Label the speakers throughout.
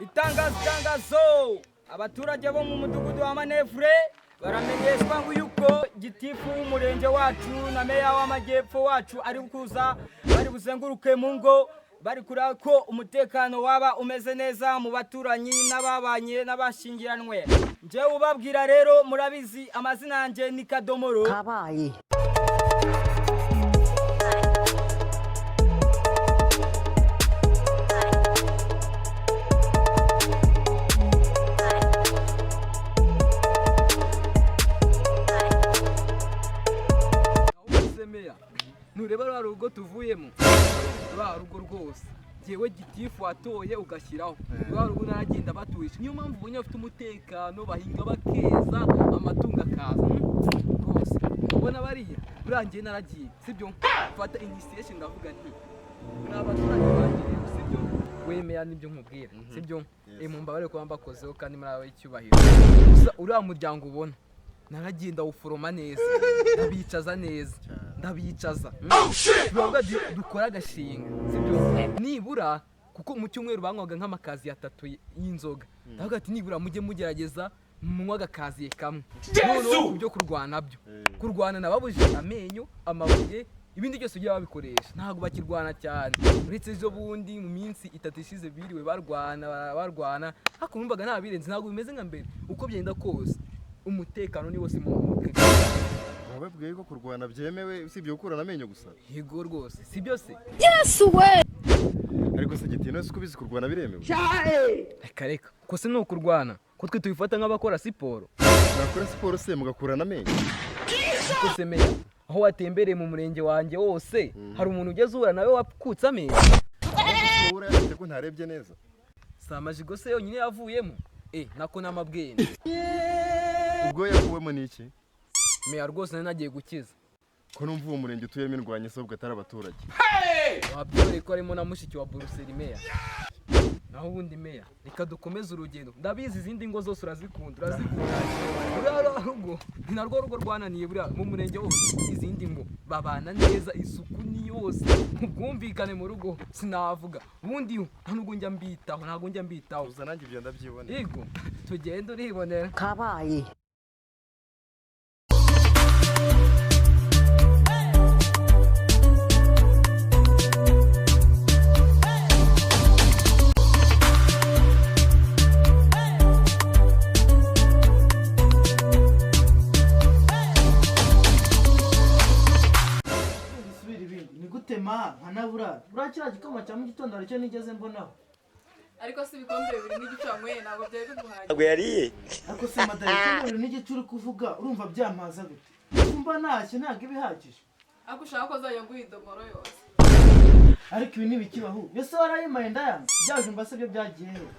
Speaker 1: Itangazo abaturage bo mu mudugudu wa Manevure baramenyeshwa ngo yuko gitifu w'umurenge wacu na meya w'amajyepfo wacu ari kuza bari buzenguruke mu ngo bari kureba ko umutekano waba umeze neza mu baturanyi n'ababanye n'abashingiranwe. Nje ubabwira rero murabizi amazina yanjye ni Kadomoro
Speaker 2: kabaye.
Speaker 1: Nureba rwa rugo tuvuyemo rwa rugo rwose jewe gitifu watoye ugashyiraho rwa rugo naragenda baturisha. Niyo mpamvu ubonye bafite umutekano, bahinga bakeza, amatungo akaza rwose. Ubona bariya urangiye naragiye sibyo mfata initiation ndavuga nti n'abaturage bagiye sibyo wemera nibyo nkubwira sibyo mumbabarire ko bambakozeho kandi muri aba icyubahiro gusa uriya muryango ubona naragenda uforoma neza ndabicaza neza ndabicaza tuvuga dukora agashinga sibyo nibura kuko mu cyumweru banywaga nk'amakazi atatu y'inzoga ndavuga ati nibura mujye mugerageza munywa agakazi kamwe noneho byo kurwana byo kurwana nababujije amenyo amabuye ibindi byose ujya babikoresha ntabwo bakirwana cyane uretse ejo bundi mu minsi 3 ishize biriwe barwana ariko numvaga nta birenze ntabwo bimeze nka mbere uko byenda kose umutekano ni wose mu
Speaker 3: bababwiye ko kurwana byemewe usibye gukurana amenyo gusa.
Speaker 1: Yego rwose si byose.
Speaker 2: Yes we.
Speaker 3: Ariko se gitino se kubizi kurwana biremewe.
Speaker 1: Reka ko se no kurwana ko twe tubifata nk'abakora siporo.
Speaker 3: Nakora siporo se mugakurana amenyo.
Speaker 1: Ko se meya aho watembereye mu murenge wanjye wose hari umuntu ugeze ubura nawe wakutsa amenyo.
Speaker 3: Ura yafite ko ntarebye neza.
Speaker 1: Samajigo se yonyine yavuyemo nako namabwene.
Speaker 3: Ubwo yakuwemo niki?
Speaker 1: Meya rwose nagiye gukiza.
Speaker 3: Ko numva uwo murenge utuyemo indwanye sobwa atari abaturage.
Speaker 1: Wabyore ko arimo na mushiki wa Buruseli meya. Naho ubundi meya reka dukomeze urugendo. Ndabizi izindi ngo zose urazikunda. Uriya rugo ni narwo rugo rwananiye buriya mu murenge wose. Izindi ngo babana neza isuku ni yose. Ubwumvikane mu rugo sinavuga. Ubundi ntabwo njya mbitaho.
Speaker 3: Uza nanjye ibyo ndabyibona.
Speaker 1: Yego tugende uribonera.
Speaker 2: Kabaye.
Speaker 4: Nkanabura urakira gikoma cya mu gitondo aricyo nigeze mbonaho
Speaker 5: ariko si ibikombe bibiri n'igicanyweye ntabwo byari biguhanye.
Speaker 6: Ntabwo yariye
Speaker 4: ariko se madari n'igice uri kuvuga urumva byamaza gute kumva ntacyo ntabwo ibihagije
Speaker 5: ariko ushaka ko zajya guha idomoro yose
Speaker 4: ariko ibi ntibikibaho mbese warayimaye ndayanga byaje mbase byo byagiyeho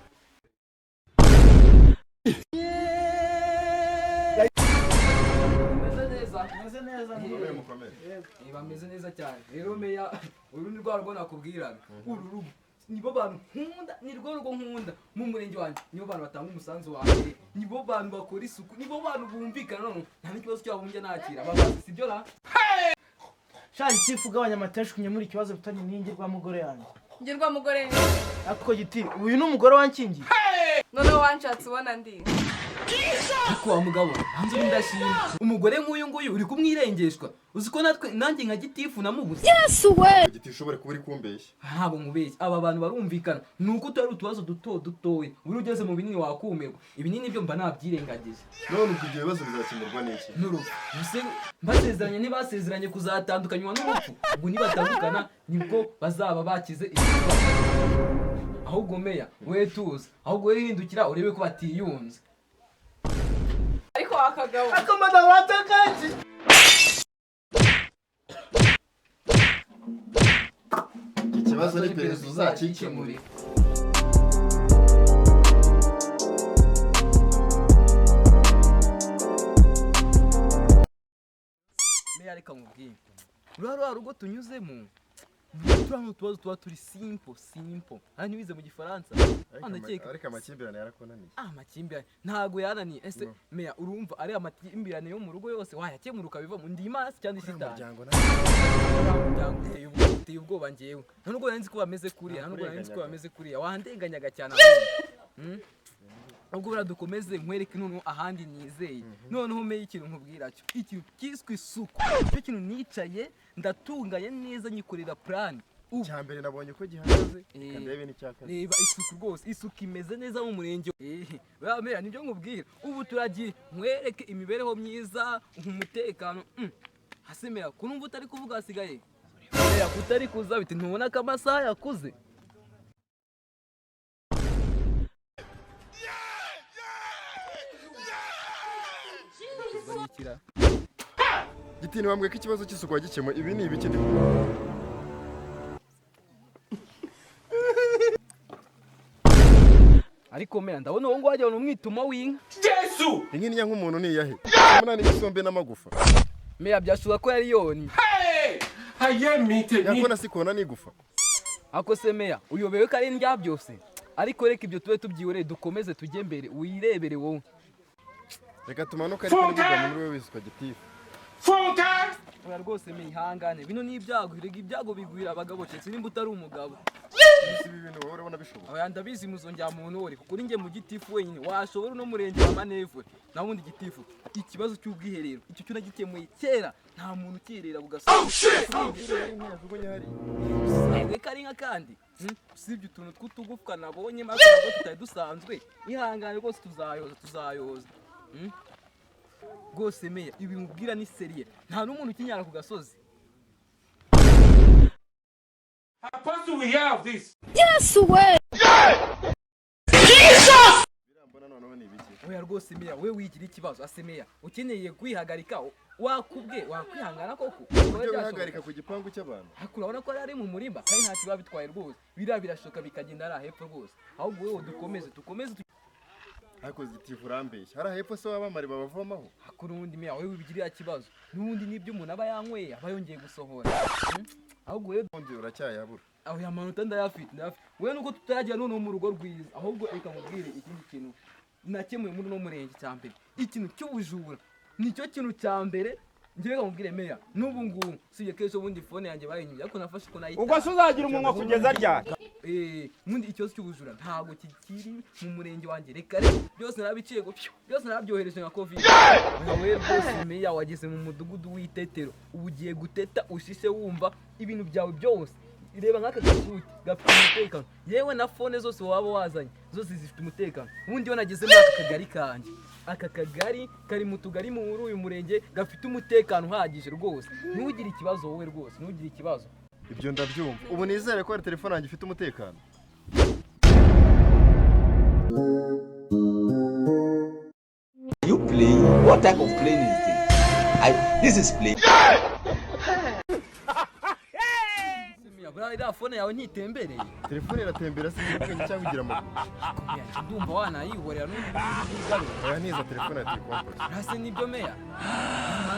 Speaker 4: meze neza
Speaker 1: bameze neza cyane rero meya uru ni rwa rugo nakubwiraga uru rugo nibo bantu nkunda ni rwo rugo nkunda mu murenge wanjye nibo bantu batanga umusanzu wanjye nibo bantu bakora isuku nibo bantu bumvikana none nta n'ikibazo cyabo njya nakira babazi sibyo ra
Speaker 4: shari tifu gabanya amateshwe kunyamura ikibazo bitanye n'ingi rwa mugore yanjye
Speaker 5: ngirwa mugore
Speaker 4: ako giti uyu ni umugore wankingiye
Speaker 5: none wanshatse ubona ndi
Speaker 1: ariko wa mugabo hanze ndashima umugore nk'uyu nguyu uri kumwirengeshwa uzi ko natwe nanjye nka gitifu namubuze.
Speaker 2: Yes we.
Speaker 3: Giti ushobora kuba uri kumbeshya.
Speaker 1: Ntabwo nkubeshya aba bantu barumvikana nuko utari utubazo dutoya uri ugeze mu binini wakumirwa ibinini byo mba nabyirengagije
Speaker 3: none ibyo bibazo bizakemurwa n'iki
Speaker 1: n'urupfu bise basezeranye ntibasezeranye kuzatandukanywa n'urupfu ubwo nibatandukana nibwo bazaba bakize ikibazo. Ahubwo meya we tuza ahubwo hindukira urebe ko batiyunze
Speaker 5: ariko akagabo
Speaker 4: akomada watakaje
Speaker 3: ikibazo ni perezida uzakikemurira.
Speaker 1: meya reka nkubwire ruriya rugo tunyuzemo turano tubazo tuba turi simple hano nibize mu gifaransa
Speaker 3: ariko amakimbirane yarakonaniye.
Speaker 1: Amakimbirane ntago yananiye ese meya urumva ari amakimbirane yo mu rugo yose wayakemuruka biva mu ndima cyangwa isitani uteye ubwoba njyewe nubwo nzi ko bameze kuriya wahandenganyaga cyane ubwo baradukomeze nkwereke noneho ahandi nizeye noneho meye ikintu nkubwira cyo ikintu kiswe isuku cyo kintu nicaye ndatunganye neza nyikorera plan
Speaker 3: cyambere nabonye ko gihagaze kandebe n'icyaka
Speaker 1: reba isuku rwose isuku imeze neza mu murenge bamera nibyo nkubwira ubu turagiye nkwereke imibereho myiza umutekano hasemera kunumva utari kuvuga hasigaye ya kutari kuza biti ntubona ko amasaha yakuze
Speaker 3: Gitini bambwe ko ikibazo cy'isuku wagikemuye ibi ni ibiki ndi
Speaker 1: ariko mera ndabona uwo ngo wajya umwituma w'inka
Speaker 3: Yesu inkinya nk'umuntu ni yahe munani bisombe n'amagufa
Speaker 1: meya byashuka ko yari yoni
Speaker 3: yakona sikona n'igufa
Speaker 1: ako se meya uyobewe ko ari ndya byose ariko reka ibyo tube tubyihoreye dukomeze tujye mbere wirebere wowe
Speaker 3: reka tumanuka ariko n'ibigwa muri wowe wisuka gitifu
Speaker 1: oya rwose meya ihangane bino ni ibyago rega ibyago bigwira abagabo cyese nimba utari umugabo
Speaker 3: ibi bintu wowe urabona bishoboka
Speaker 1: oya ndabizi muzongera muntu wore kuko ninjye mu gitifu wenyine washobora no murenge wa manevure na wundi gitifu ikibazo cy'ubwiherero icyo cyo nagikemuye kera nta muntu ukirera bugasohoka reka ari nka kandi usibye utuntu tw'utugufwa nabonye maze nabwo tutari dusanzwe ihangane rwose tuzayoza rwose meya ibi mubwira ni seriye nta n'umuntu ukinyara ku gasozi
Speaker 2: Yes way.
Speaker 1: oya rwose meya we wigira ikibazo asemeya ukeneye kwihagarika wakwihangana koko
Speaker 3: uburyo wihagarika ku gipangu cy'abantu
Speaker 1: urabona ko ari mu murimba kandi nta kiba bitwaye rwose biriya birashoka bikagenda ari hepfo rwose ahubwo wewe dukomeze
Speaker 3: ariko gitifu urambeshya hari hepfo se wabamari babavomaho
Speaker 1: hakuru undi meya wewe bigirira kibazo n'ubundi nibyo umuntu aba yanyweye aba yongeye gusohora ahubwo wewe
Speaker 3: uracyayabura
Speaker 1: aho ya manota ndayafite wewe nuko tutajya none mu rugo rwiza ahubwo reka mubwire ikindi kintu nakemuye muri no murenge cyambere ikintu cy'ubujura nicyo kintu cyambere ngiye kumubwire meya n'ubu ngubu sije keso bundi phone yanjye bayinyuye ariko nafashe ko nayita
Speaker 6: ubwo suzagira umunwa kugeza ryaka
Speaker 1: mundi ikibazo cy'ubujura ntago kikiri mu murenge wanjye reka byose narabiciye go byose narabyohereje nka covid wewe rwose meya wageze mu mudugudu w'itetero ubugiye guteta ushishe wumva ibintu byawe byose ireba nk'aka gasuti gafite umutekano yewe na phone zose waba wazanye zose zifite umutekano ubundi yo nageze muri aka kagari kanje aka kagari kari mu tugari muri uyu murenge gafite umutekano uhagije rwose ntugire ikibazo wowe rwose ntugire ikibazo
Speaker 3: ibyo ndabyumva ubu nizere ko ari telefone yanjye ifite umutekano
Speaker 7: You play? What type of plane is this? This is plane.
Speaker 1: Iriya phone yawe ntitembereye
Speaker 3: telefone iratembera se n'ubwenge cyangwa igira amakuru
Speaker 1: ndumva wanayihorera n'undi
Speaker 3: oya niza telefone ya telekompoza
Speaker 1: hasi nibyo meya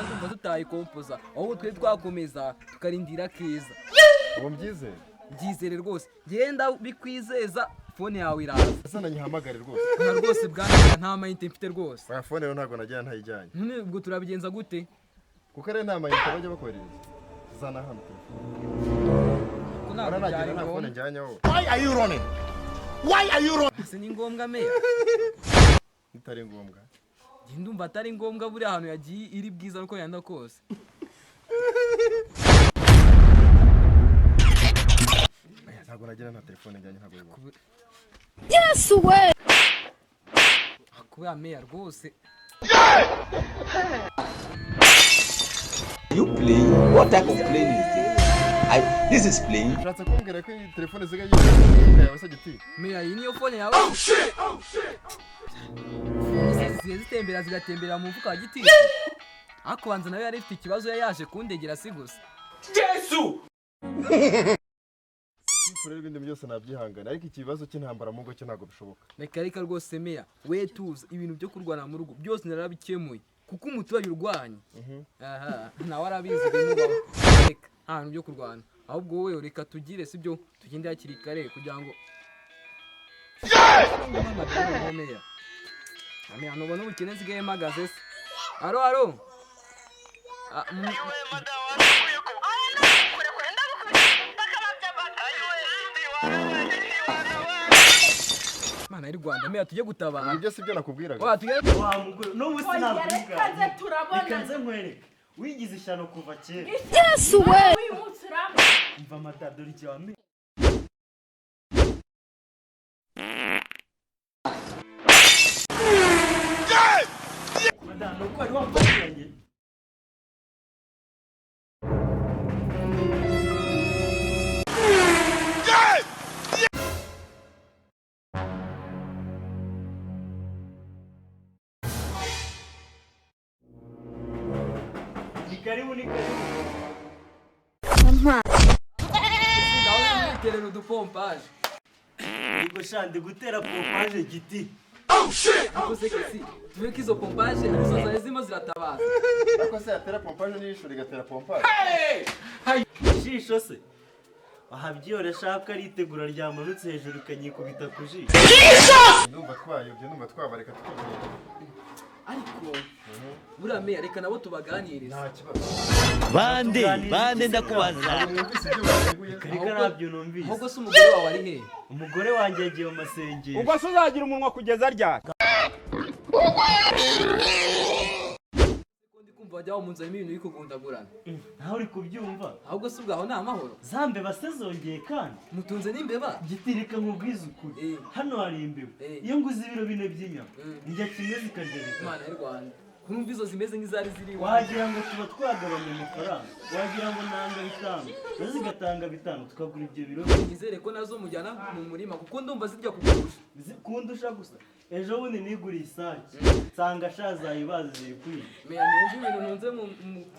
Speaker 1: ndumva tutayikompoza ahubwo twe twakomeza tukarindira keza
Speaker 3: ubu mbyizere
Speaker 1: rwose genda bikwizeza phone yawe iraza
Speaker 3: asa nanyihamagare rwose
Speaker 1: nta rwose bwana nta mayinite mfite rwose
Speaker 3: oya phone rero ntabwo najyana ntayijyanye
Speaker 1: none ubwo turabigenza gute
Speaker 3: kuko ari nta mayinite bajya bakohereza zana hano
Speaker 6: Why are you running?
Speaker 1: ese ni ngombwa meya
Speaker 3: bitari ngombwa
Speaker 1: ndumva atari ngombwa buri ahantu yagiye iri bwiza nuko yanda kose
Speaker 3: ntabwo nagira nta telefone njyanye ntabwo bibaho
Speaker 2: Yes way.
Speaker 1: kubera meya rwose
Speaker 7: You play? What type of plane is this? This is plane.
Speaker 3: ushatse kumbwira ko iyi telefone isigaye yitwa yawe se giti
Speaker 1: meya iyi niyo phone yawe zitembera zigatembera mu mfuka wa giti ariko banza nawe yari ifite ikibazo yaje kundegera si gusa
Speaker 6: Yesu!
Speaker 3: rero ibindi byose nabyihangana ariko ikibazo cy'intambara mu rugo cyo ntabwo bishoboka
Speaker 1: reka rwose meya we tuza ibintu byo kurwana mu rugo byose narabikemuye kuko umuturage urwanya nawe arabizi reka nta bintu byo kurwana ahubwo wowe reka tugire sibyo tugende hakiri kare kugira ngo meya ntubona ubukene nsigaye mpagaze se aro Mana y'u Rwanda meya tujye gutabara.
Speaker 3: Ibyo si byo nakubwiraga.
Speaker 1: Wa tujye
Speaker 4: wa mugore n'ubu sinabwira
Speaker 5: reka turabona
Speaker 4: reka nze nkwereke wigize ishyano kuva kera
Speaker 2: Yesu we.
Speaker 5: uyu munsi uramba
Speaker 4: umva mata dore icyo wamenye madame uko wari wamfashiranye ni karibu
Speaker 1: ndawuterera udupompaje.
Speaker 4: Niko shandi gutera pompaje giti
Speaker 1: Akoze kesi. Tuve ko izo pompaje arizo zari zimo ziratabaza.
Speaker 3: Ariko se yatera pompaje n'ijisho rigatera pompaje.
Speaker 4: ijisho se ahabyiyore shaka aritegura ryamanutse hejuru ikanyikubita ku jisho
Speaker 3: Numva twayobye, numva twabareka tukigenda.
Speaker 1: Ariko buriya meya reka nabo tubaganiriza.
Speaker 3: Nta kibazo.
Speaker 8: bande ndakubaza
Speaker 3: Mwumvise ibyo barenguye.
Speaker 4: reka ntabyo numvise
Speaker 1: Ahubwo se umugore wawe ari he?
Speaker 4: umugore wanjye yagiye mu masengero
Speaker 6: ubwo se uzagira umunwa kugeza ryari?
Speaker 1: Ndi kumva wajya mu nzu harimo ibintu biri kugundagurana.
Speaker 4: nawe uri kubyumva
Speaker 1: Ahubwo se ubwaho ni amahoro.
Speaker 4: zambe basezongeye kandi
Speaker 1: Mutunze n'imbeba.
Speaker 4: gitirika nkubwize ukuri hano hari imbeba iyo nguze ibiro bine by'inyama njya kimwe zikarya bitatu
Speaker 1: Imana y'u Rwanda. Kumva izo zimeze nk'izari ziri iwawe.
Speaker 4: wagira ngo tuba twagabanya amafaranga wagira ngo nanga bitanu nazo zigatanga bitanu tukagura ibyo biro
Speaker 1: Nizere ko nazo mujyana mu murima kuko ndumva zijya kukurusha.
Speaker 4: kundusha gusa ejo bundi niguriye isake nsanga shazayibazi ziri kwiga
Speaker 1: Meya niwumva ibintu ntunze mu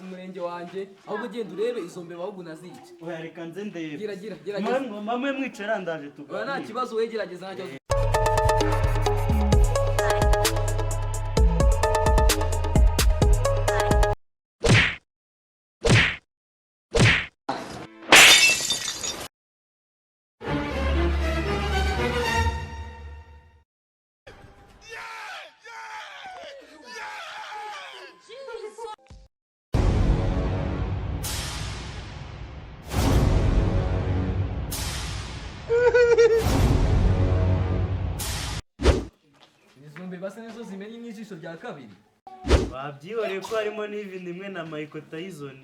Speaker 1: murenge wanjye ahubwo genda urebe izo mbeba ahubwo unazice.
Speaker 4: oya reka nze ndebe
Speaker 1: Gerageza.
Speaker 4: mamwe mwicara ndaje
Speaker 1: Oya nta
Speaker 4: tuganire
Speaker 1: kibazo we gerageza nta kibazo. Izo mbeba se nizo zimenye n'ijisho rya kabiri.
Speaker 4: babyihoreye ko harimo n'ivini imwe na Michael Tyson